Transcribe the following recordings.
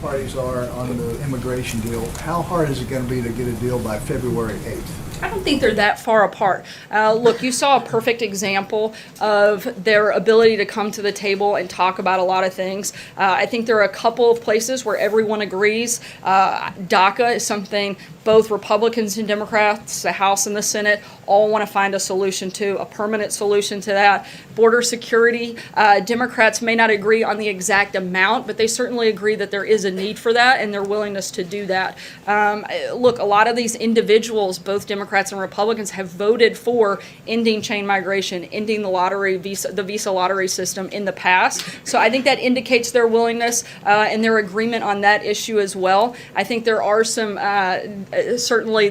parties are on the immigration deal, how hard is it going to be to get a deal by February 8th? I don't think they're that far apart. Look, you saw a perfect example of their ability to come to the table and talk about a lot of things. I think there are a couple of places where everyone agrees. DACA is something both Republicans and Democrats, the House and the Senate, all want to find a solution to, a permanent solution to that. Border security, Democrats may not agree on the exact amount, but they certainly agree that there is a need for that and their willingness to do that. Look, a lot of these individuals, both Democrats and Republicans, have voted for ending chain migration, ending the visa lottery system in the past. So I think that indicates their willingness and their agreement on that issue as well. I think there are some, certainly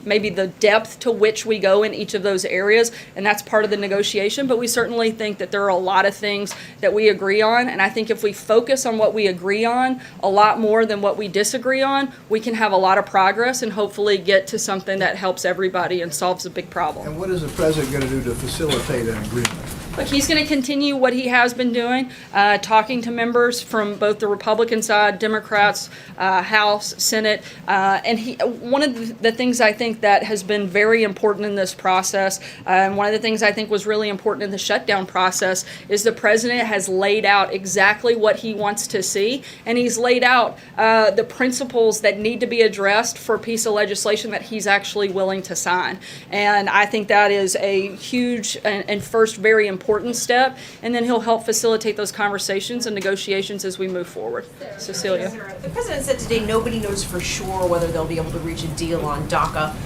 maybe the depth to which we go in each of those areas, and that's part of the negotiation, but we certainly think that there are a lot of things that we agree on, and I think if we focus on what we agree on a lot more than what we disagree on, we can have a lot of progress and hopefully get to something that helps everybody and solves a big problem. And what is the president going to do to facilitate an agreement? Look, he's going to continue what he has been doing, talking to members from both the Republican side, Democrats, House, Senate, and one of the things I think that has been very important in this process, and one of the things I think was really important in the shutdown process, is the president has laid out exactly what he wants to see, and he's laid out the principles that need to be addressed for a piece of legislation that he's actually willing to sign. And I think that is a huge and first very important step, and then he'll help facilitate those conversations and negotiations as we move forward. Cecilia. The president said today nobody knows for sure whether they'll be able to reach a deal on DACA.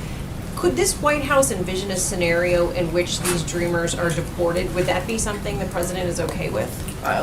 Could this White House envision a scenario in which these dreamers are deported? Would that be something the president is okay with?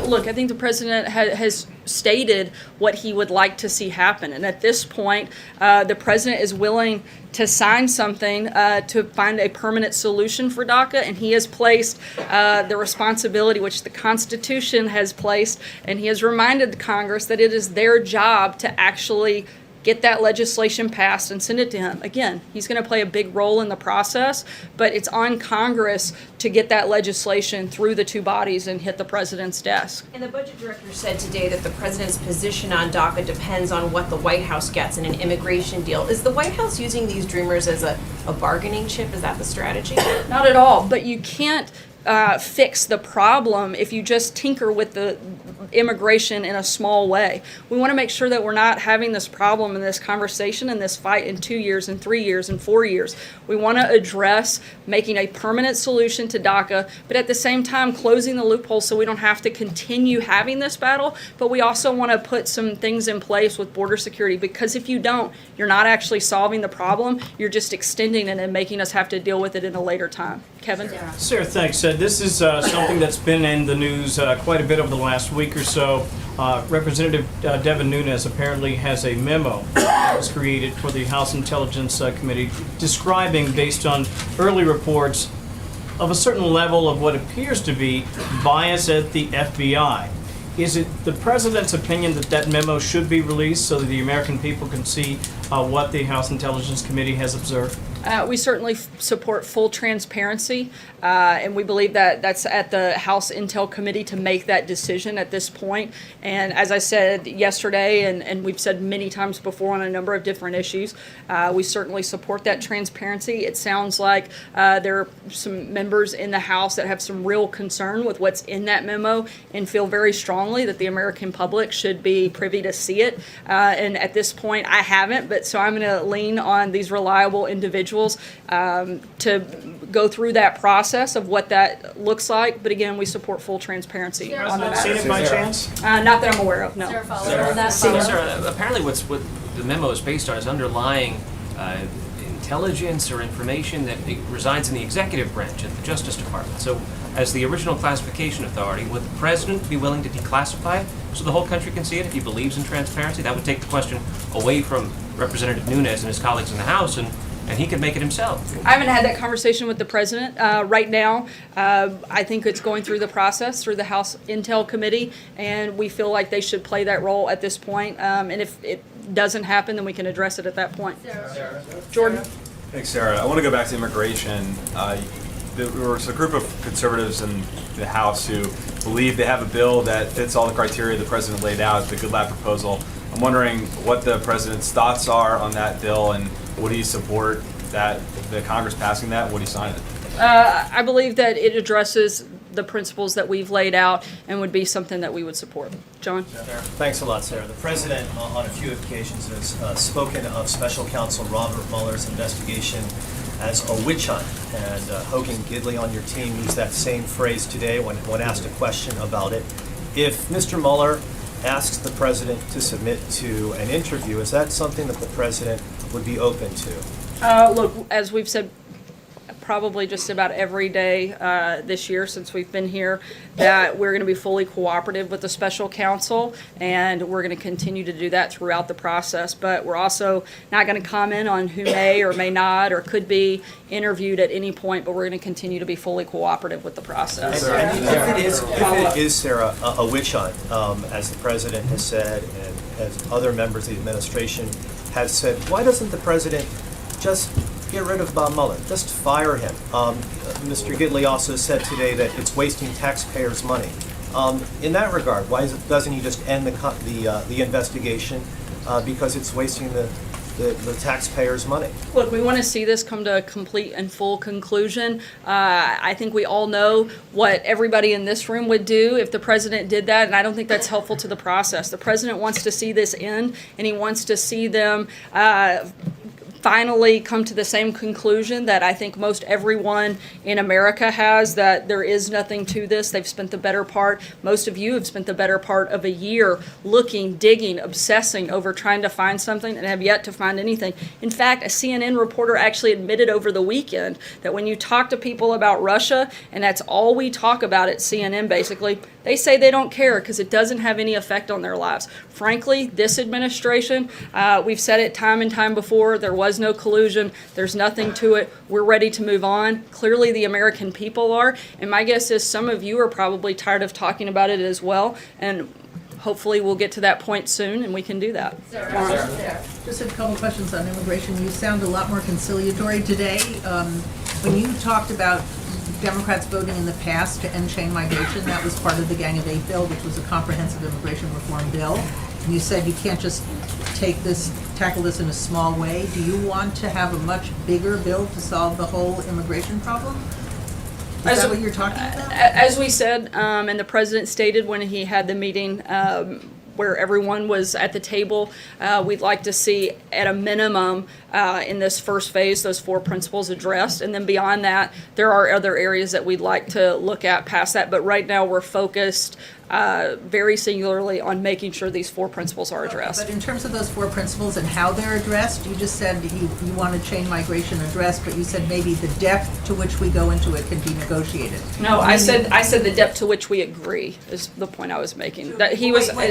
Look, I think the president has stated what he would like to see happen. And at this point, the president is willing to sign something to find a permanent solution for DACA. And he has placed the responsibility, which the Constitution has placed, and he has reminded Congress that it is their job to actually get that legislation passed and send it to him. Again, he's going to play a big role in the process, but it's on Congress to get that legislation through the two bodies and hit the president's desk. And the budget director said today that the president's position on DACA depends on what the White House gets in an immigration deal. Is the White House using these dreamers as a bargaining chip? Is that the strategy? Not at all, but you can't fix the problem if you just tinker with the immigration in a small way. We want to make sure that we're not having this problem and this conversation and this fight in 2 years and 3 years and 4 years. We want to address making a permanent solution to DACA, but at the same time closing the loopholes so we don't have to continue having this battle. But we also want to put some things in place with border security, because if you don't, you're not actually solving the problem. You're just extending it and making us have to deal with it in a later time. Kevin? Sarah, thanks. This is something that's been in the news quite a bit over the last week or so. Representative Devin Nunes apparently has a memo that was created for the House Intelligence Committee describing, based on early reports, of a certain level of what appears to be bias at the FBI. Is it the president's opinion that that memo should be released so that the American people can see what the House Intelligence Committee has observed? We certainly support full transparency, and we believe that that's at the House Intel Committee to make that decision at this point. And as I said yesterday, and we've said many times before on a number of different issues, we certainly support that transparency. It sounds like there are some members in the House that have some real concern with what's in that memo and feel very strongly that the American public should be privy to see it. And at this point, I haven't, but so I'm going to lean on these reliable individuals to go through that process of what that looks like. But again, we support full transparency on the Seen matter. it by chance? Not that I'm aware of, no. Sarah, apparently what the memo is based on is underlying intelligence or information that resides in the executive branch at the Justice Department. So as the original classification authority, would the president be willing to declassify it so the whole country can see it if he believes in transparency? That would take the question away from Representative Nunes and his colleagues in the House, and he could make it himself. I haven't had that conversation with the president. Right now, I think it's going through the process, through the House Intel Committee, and we feel like they should play that role at this point. And if it doesn't happen, then we can address it at that point. Sarah. Jordan? Thanks, Sarah. I want to go back to immigration. there's a group of conservatives in the House who believe they have a bill that fits all the criteria the president laid out, the Goodlatte proposal. I'm wondering what the president's thoughts are on that bill, and would he support that, the Congress passing that? Would he sign it? I believe that it addresses the principles that we've laid out and would be something that we would support. John? Thanks a lot, Sarah. The President, on a few occasions, has spoken of Special Counsel Robert Mueller's investigation as a witch hunt. And Hogan Gidley on your team used that same phrase today when asked a question about it. If Mr. Mueller asks the President to submit to an interview, is that something that the President would be open to? Look, as we've said probably just about every day this year since we've been here, that we're going to be fully cooperative with the special counsel, and we're going to continue to do that throughout the process. But we're also not going to comment on who may or may not or could be interviewed at any point, but we're going to continue to be fully cooperative with the process. If it is, Sarah, a witch hunt, as the President has said and as other members of the administration have said, why doesn't the President just get rid of Bob Mueller, just fire him? Mr. Gidley also said today that it's wasting taxpayers' money. In that regard, why doesn't he just end the investigation because it's wasting the taxpayers' money? Look, we want to see this come to a complete and full conclusion. I think we all know what everybody in this room would do if the president did that, and I don't think that's helpful to the process. The president wants to see this end, and he wants to see them finally come to the same conclusion that I think most everyone in America has, that there is nothing to this. They've spent the better part, most of you have spent the better part of a year looking, digging, obsessing over trying to find something and have yet to find anything. In fact, a CNN reporter actually admitted over the weekend that when you talk to people about Russia, and that's all we talk about at CNN basically, they say they don't care because it doesn't have any effect on their lives. Frankly, this administration, we've said it time and time before, there was no collusion, there's nothing to it, we're ready to move on. Clearly the American people are, and my guess is some of you are probably tired of talking about it as well, and hopefully we'll get to that point soon and we can do that. Sarah. Just a couple questions on immigration. You sound a lot more conciliatory today. When you talked about Democrats voting in the past to end chain migration, that was part of the Gang of Eight bill, which was a comprehensive immigration reform bill. And you said you can't just tackle this in a small way. Do you want to have a much bigger bill to solve the whole immigration problem? Is that what you're talking about? As we said, and the president stated when he had the meeting where everyone was at the table, we'd like to see at a minimum in this first phase those 4 principles addressed, and then beyond that there are other areas that we'd like to look at past that, but right now we're focused very singularly on making sure these 4 principles are addressed. But in terms of those 4 principles and how they're addressed, you just said you want a chain migration addressed, but you said maybe the depth to which we go into it can be negotiated. No, I said the depth to which we agree is the point I was making. That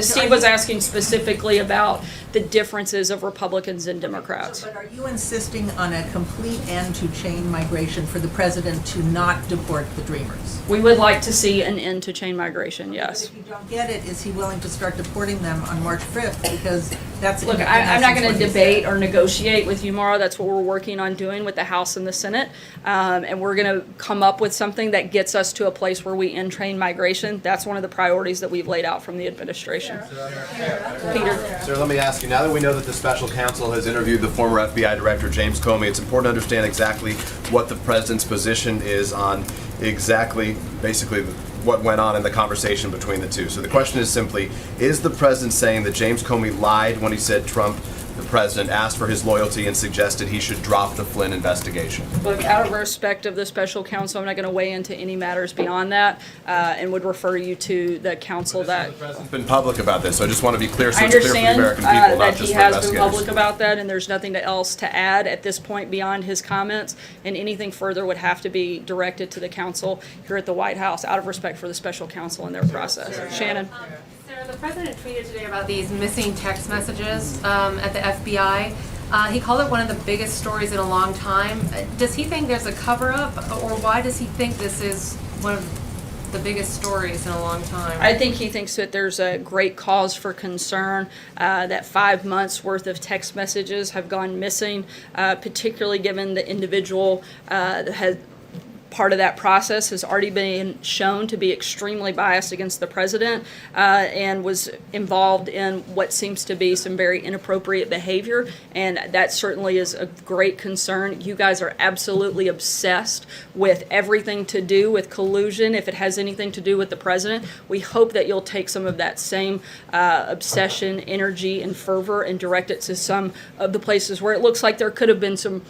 Steve was asking specifically about the differences of Republicans and Democrats. But are you insisting on a complete end to chain migration for the president to not deport the Dreamers? We would like to see an end to chain migration, yes. If you don't get it, is he willing to start deporting them on March 5th? Because that's... Look, I'm not going to debate or negotiate with you, Maura. That's what we're working on doing with the House and the Senate. And we're going to come up with something that gets us to a place where we end chain migration. That's one of the priorities that we've laid out from the administration. Peter. Sir, let me ask you, now that we know that the special counsel has interviewed the former FBI Director James Comey, it's important to understand exactly what the president's position is on exactly, basically, what went on in the conversation between the two. So the question is simply, is the president saying that James Comey lied when he said Trump, the president, asked for his loyalty and suggested he should drop the Flynn investigation? Look, out of respect of the special counsel, I'm not going to weigh into any matters beyond that, and would refer you to the counsel that... The president's been public about this, so I just want to be clear so I it's clear for the understand American people, not that just he for has been investigators. public about that, and there's nothing else to add at this point beyond his comments, and anything further would have to be directed to the counsel here at the White House, out of respect for the special counsel and their process. Shannon? Sarah, the president tweeted today about these missing text messages at the FBI. He called it one of the biggest stories in a long time. Does he think there's a cover-up, or why does he think this is one of the biggest stories in a long time? I think he thinks that there's a great cause for concern that 5 months worth of text messages have gone missing, particularly given the individual has part of that process has already been shown to be extremely biased against the president and was involved in what seems to be some very inappropriate behavior, and that certainly is a great concern. You guys are absolutely obsessed with everything to do with collusion if it has anything to do with the president. We hope that you'll take some of that same obsession, energy, and fervor and direct it to some of the places where it looks like there could have been some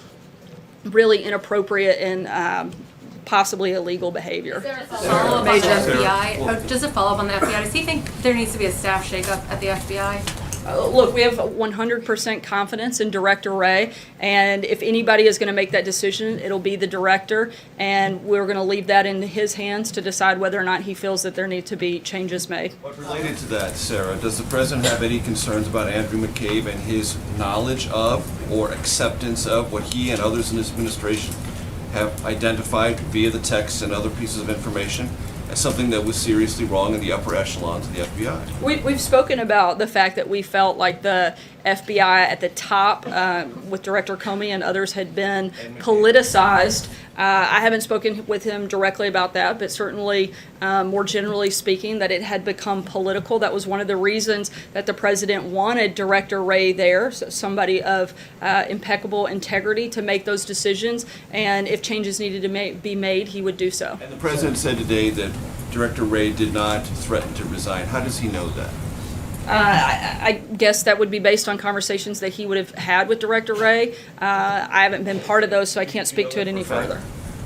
really inappropriate and possibly illegal behavior. Follow up on the FBI. Just a follow up on the FBI. Does he think there needs to be a staff shakeup at the FBI? Look, we have 100% confidence in Director Wray, and if anybody is going to make that decision, it'll be the director, and we're going to leave that in his hands to decide whether or not he feels that there need to be changes made. But related to that, Sarah, does the president have any concerns about Andrew McCabe and his knowledge of or acceptance of what he and others in his administration have identified via the texts and other pieces of information as something that was seriously wrong in the upper echelons of the FBI? We've spoken about the fact that we felt like the FBI at the top with Director Comey and others had been politicized. I haven't spoken with him directly about that, but certainly more generally speaking that it had become political. That was one of the reasons that the president wanted Director Wray there, so somebody of impeccable integrity to make those decisions, and if changes needed to be made, he would do so. And the president said today that Director Wray did not threaten to resign. How does he know that? I guess that would be based on conversations that he would have had with Director Wray. I haven't been part of those, so I can't speak to it any further.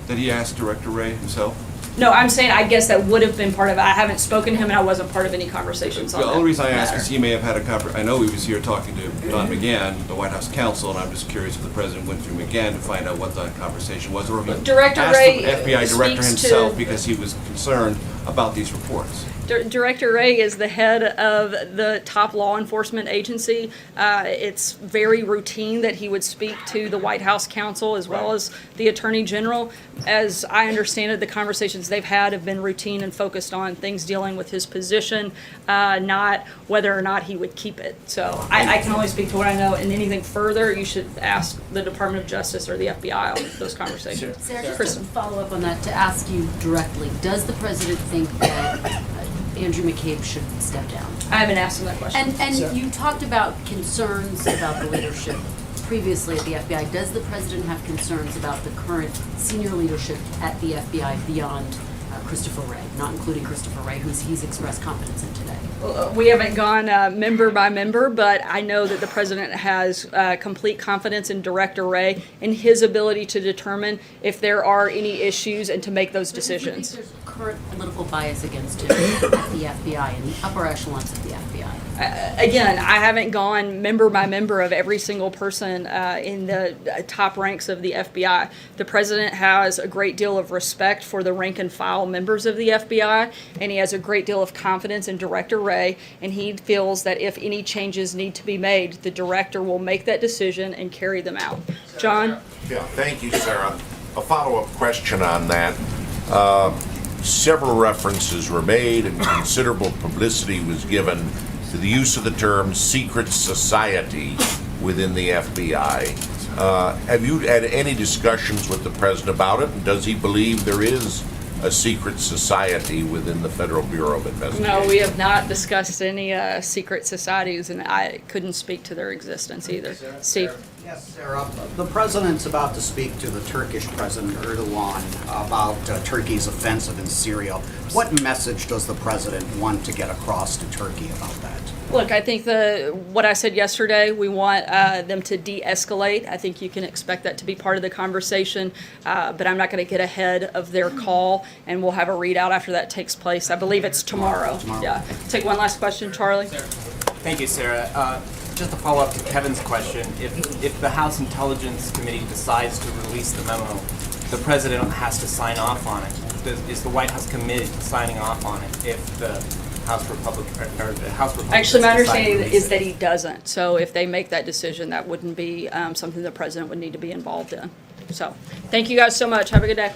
That he asked Director Wray himself? No, I'm saying I guess that would have been part of it. I haven't spoken to him, and I wasn't part of any conversations on that. The only reason I ask matter. is he may have had a I know he was here talking to Don McGahn, the White House counsel, and I'm just curious if the president went through McGahn to find out what that conversation was, or if he Director asked Wray the FBI director speaks himself to- because he was concerned about these reports. Director Wray is the head of the top law enforcement agency. It's very routine that he would speak to the White House counsel as well as the Attorney General. As I understand it, the conversations they've had have been routine and focused on things dealing with his position, not whether or not he would keep it. So I can only speak to what I know, and anything further, you should ask the Department of Justice or the FBI on those conversations. Sarah, just Kristen. to follow up on that, to ask you directly, does the president think that Andrew McCabe should step down? I haven't asked him that question. And you talked about concerns about the leadership previously at the FBI. Does the president have concerns about the current senior leadership at the FBI beyond Christopher Wray, not including Christopher Wray, who's he's expressed confidence in today? We haven't gone member by member, but I know that the president has complete confidence in Director Wray in his ability to determine if there are any issues and to make those decisions. Do you think there's current political bias against him at the FBI and the upper echelons of the FBI? Again, I haven't gone member by member of every single person in the top ranks of the FBI. The president has a great deal of respect for the rank and file members of the FBI, and he has a great deal of confidence in Director Wray, and he feels that if any changes need to be made, the director will make that decision and carry them out. John? Yeah, thank you, Sarah. A follow-up question on that. Several references were made and considerable publicity was given to the use of the term secret society within the FBI. Have you had any discussions with the president about it? And does he believe there is a secret society within the Federal Bureau of Investigation? No, we have not discussed any secret societies, and I couldn't speak to their existence either. Steve? Yes, Sarah. The president's about to speak to the Turkish President Erdogan about Turkey's offensive in Syria. What message does the president want to get across to Turkey about that? Look, I think what I said yesterday, we want them to de-escalate. I think you can expect that to be part of the conversation, but I'm not going to get ahead of their call, and we'll have a readout after that takes place. I believe it's tomorrow. Yeah. Take one last question, Charlie. Thank you, Sarah. Just to follow up to Kevin's question, if the House Intelligence Committee decides to release the memo, the president has to sign off on it. Is the White House committed to signing off on it if the House Republicans Actually, my decide to understanding release is it? that he doesn't. So if they make that decision, that wouldn't be something the president would need to be involved in. So thank you guys so much. Have a good day.